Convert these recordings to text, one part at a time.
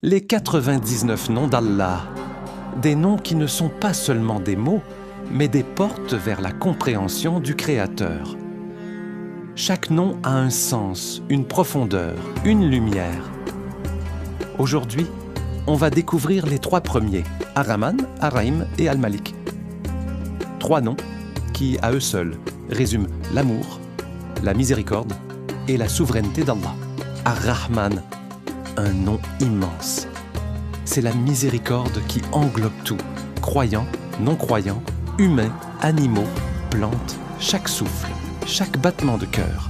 Les 99 noms d'Allah, des noms qui ne sont pas seulement des mots, mais des portes vers la compréhension du Créateur. Chaque nom a un sens, une profondeur, une lumière. Aujourd'hui, on va découvrir les 3 premiers, Ar-Rahman, Ar-Rahim et Al-Malik. 3 noms qui, à eux seuls, résument l'amour, la miséricorde et la souveraineté d'Allah. Ar-Rahman, un nom immense. C'est la miséricorde qui englobe tout, croyants, non-croyants, humains, animaux, plantes, chaque souffle, chaque battement de cœur.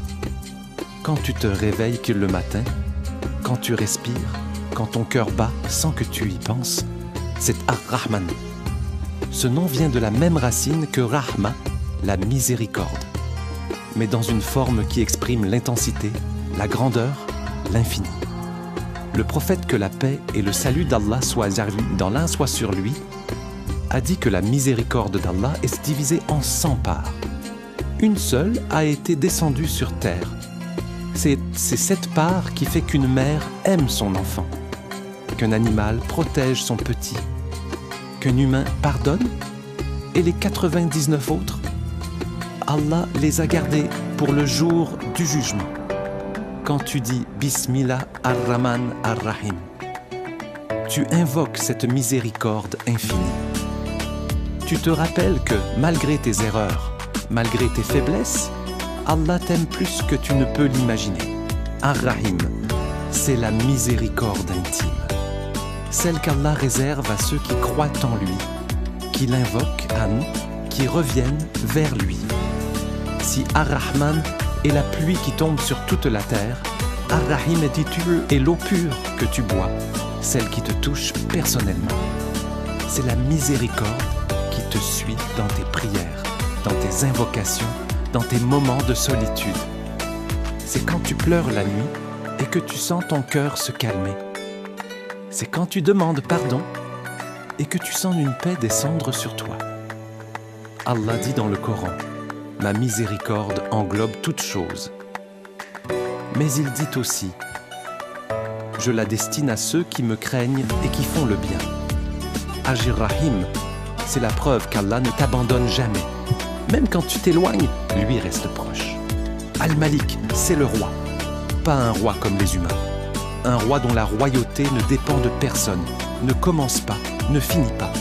Quand tu te réveilles le matin, quand tu respires, quand ton cœur bat sans que tu y penses, c'est Ar-Rahman. Ce nom vient de la même racine que Rahma, la miséricorde, mais dans une forme qui exprime l'intensité, la grandeur, l'infini. Le prophète, que la paix et le salut d'Allah soient dans l'un soit sur lui, a dit que la miséricorde d'Allah est divisée en 100 parts. Une seule a été descendue sur terre. C'est cette part qui fait qu'une mère aime son enfant, qu'un animal protège son petit, qu'un humain pardonne, et les 99 autres, Allah les a gardés pour le jour du jugement. Quand tu dis Bismillah ar-Rahman ar-Rahim, tu invoques cette miséricorde infinie. Tu te rappelles que malgré tes erreurs, malgré tes faiblesses, Allah t'aime plus que tu ne peux l'imaginer. Ar-Rahim, c'est la miséricorde intime, celle qu'Allah réserve à ceux qui croient en lui, qui l'invoquent à nous, qui reviennent vers lui. Si Ar-Rahman est la pluie qui tombe sur toute la terre, Ar-Rahim est l'eau pure que tu bois, celle qui te touche personnellement. C'est la miséricorde qui te suit dans tes prières, dans tes invocations, dans tes moments de solitude. C'est quand tu pleures la nuit et que tu sens ton cœur se calmer. C'est quand tu demandes pardon et que tu sens une paix descendre sur toi. Allah dit dans le Coran: ma miséricorde englobe toutes choses. Mais il dit aussi: je la destine à ceux qui me craignent et qui font le bien. Ar-Rahim, c'est la preuve qu'Allah ne t'abandonne jamais. Même quand tu t'éloignes, lui reste proche. Al-Malik, c'est le roi. Pas un roi comme les humains. Un roi dont la royauté ne dépend de personne, ne commence pas, ne finit pas.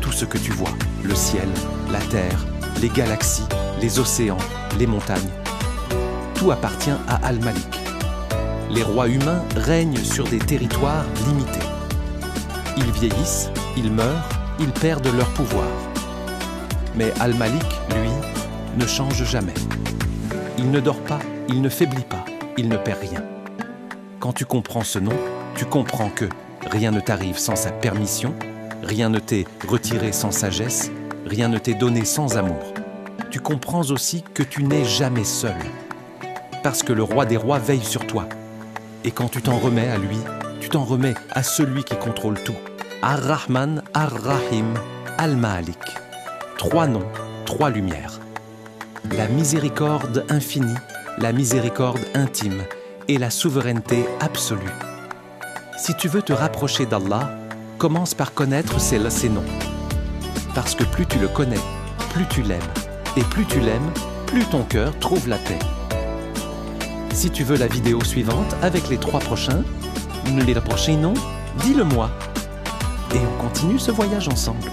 Tout ce que tu vois, le ciel, la terre, les galaxies, les océans, les montagnes, tout appartient à Al-Malik. Les rois humains règnent sur des territoires limités. Ils vieillissent, ils meurent, ils perdent leur pouvoir. Mais Al-Malik, lui, ne change jamais. Il ne dort pas, il ne faiblit pas, il ne perd rien. Quand tu comprends ce nom, tu comprends que rien ne t'arrive sans sa permission, rien ne t'est retiré sans sagesse, rien ne t'est donné sans amour. Tu comprends aussi que tu n'es jamais seul, parce que le roi des rois veille sur toi. Et quand tu t'en remets à lui, tu t'en remets à celui qui contrôle tout. Ar-Rahman, Ar-Rahim, Al-Malik. 3 noms, 3 lumières. La miséricorde infinie, la miséricorde intime et la souveraineté absolue. Si tu veux te rapprocher d'Allah, commence par connaître ces noms. Parce que plus tu le connais, plus tu l'aimes. Et plus tu l'aimes, plus ton cœur trouve la paix. Si tu veux la vidéo suivante avec les 3 prochains noms, dis-le moi. Et on continue ce voyage ensemble.